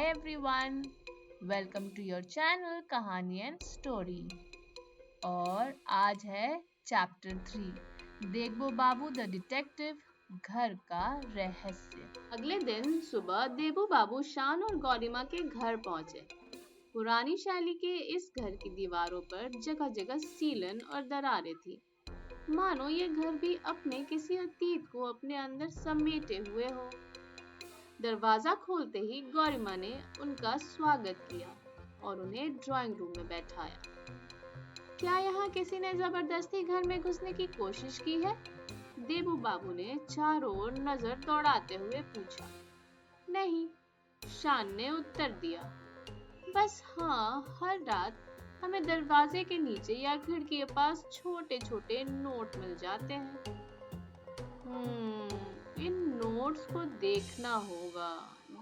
Hi everyone, welcome to your channel कहानी and story. और आज है chapter 3 Debu Babu the detective, घर का रहस्य। अगले दिन सुबह देबू बाबू शान और गौरीमा के घर पहुंचे। पुरानी शैली के इस घर की दीवारों पर जगह जगह सीलन और दरारें थी, मानो ये घर भी अपने किसी अतीत को अपने अंदर समेटे हुए हो। दरवाजा खोलते ही गौरीमा ने उनका स्वागत किया और उन्हें ड्राइंग रूम में बैठाया। क्या यहाँ किसी ने जबरदस्ती घर में घुसने की कोशिश की है? देबू बाबू ने चारों ओर नजर दौड़ाते हुए पूछा। नहीं, शान ने उत्तर दिया। बस हाँ, हर रात हमें दरवाजे के नीचे या खिड़की के पास छोटे छोटे नोट मिल जाते हैं। इन नोट्स को देखना होगा,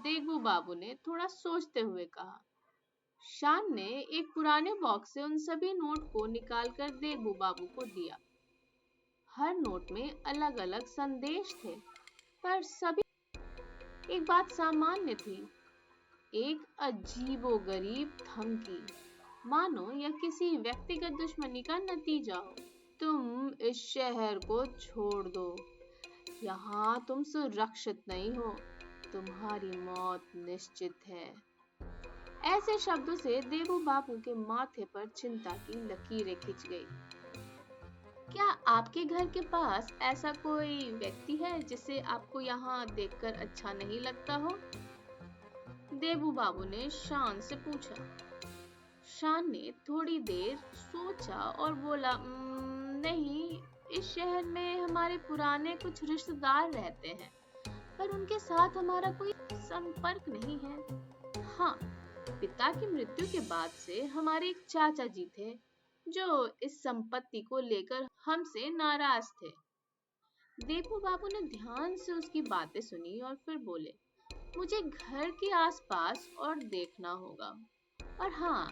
देबू बाबू ने थोड़ा सोचते हुए कहा। शान ने एक पुराने बॉक्स से उन सभी नोट को निकालकर देबू बाबू को दिया। हर नोट में अलग अलग संदेश थे, पर सभी एक बात सामान्य थी, एक अजीबोगरीब धमकी, मानो यह किसी व्यक्तिगत दुश्मनी का नतीजा हो। तुम इस शहर को छोड़ दो, यहाँ तुम सुरक्षित नहीं हो, तुम्हारी मौत निश्चित है। ऐसे शब्दों से देबू बाबू के माथे पर चिंता की लकीरें खिंच गई। क्या आपके घर के पास ऐसा कोई व्यक्ति है जिसे आपको यहाँ देखकर अच्छा नहीं लगता हो? देबू बाबू ने शान से पूछा। शान ने थोड़ी देर सोचा और बोला, नहीं, इस शहर में हमारे पुराने कुछ रिश्तेदार रहते हैं, पर उनके साथ हमारा कोई संपर्क नहीं है। हाँ, पिता की मृत्यु के बाद से हमारे एक चाचा जी थे, जो इस संपत्ति को लेकर हमसे नाराज थे। देबू बाबू ने ध्यान से उसकी बातें सुनी और फिर बोले, मुझे घर के आसपास और देखना होगा। और हाँ,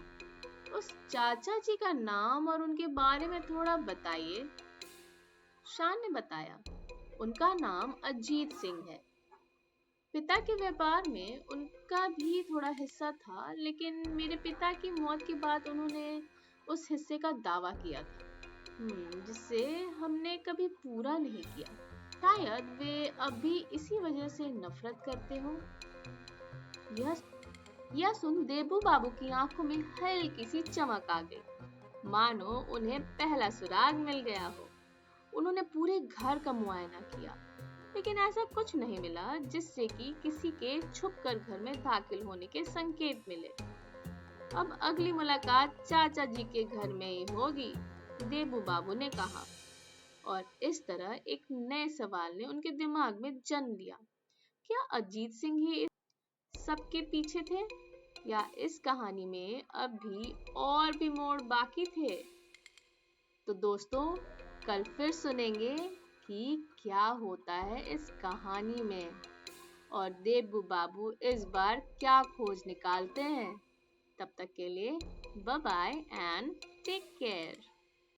उस चाचा जी का नाम और उनके बारे में थोड़ा बताइए। शान ने बताया, उनका नाम अजीत सिंह है। पिता के व्यापार में उनका भी थोड़ा हिस्सा था, लेकिन मेरे पिता की मौत के बाद उन्होंने उस हिस्से का दावा किया था, जिसे हमने कभी पूरा नहीं किया। शायद वे अभी इसी वजह से नफरत करते हो। यह सुन देबू बाबू की आंखों में हल्की सी चमक आ गई, मानो उन्हें पहला सुराग मिल गया हो। उन्होंने पूरे घर का मुआयना किया, लेकिन ऐसा कुछ नहीं मिला जिससे कि किसी के छुपकर घर में दाखिल होने के संकेत मिले। अब अगली मुलाकात चाचा जी के घर में ही होगी, देबू बाबू ने कहा। और इस तरह एक नए सवाल ने उनके दिमाग में जन्म लिया। क्या अजीत सिंह ही सबके पीछे थे, या इस कहानी में अभी और भी मोड़ बाकी थे? तो दोस्तों, कल फिर सुनेंगे कि क्या होता है इस कहानी में और देबू बाबू इस बार क्या खोज निकालते हैं। तब तक के लिए bye bye and take care.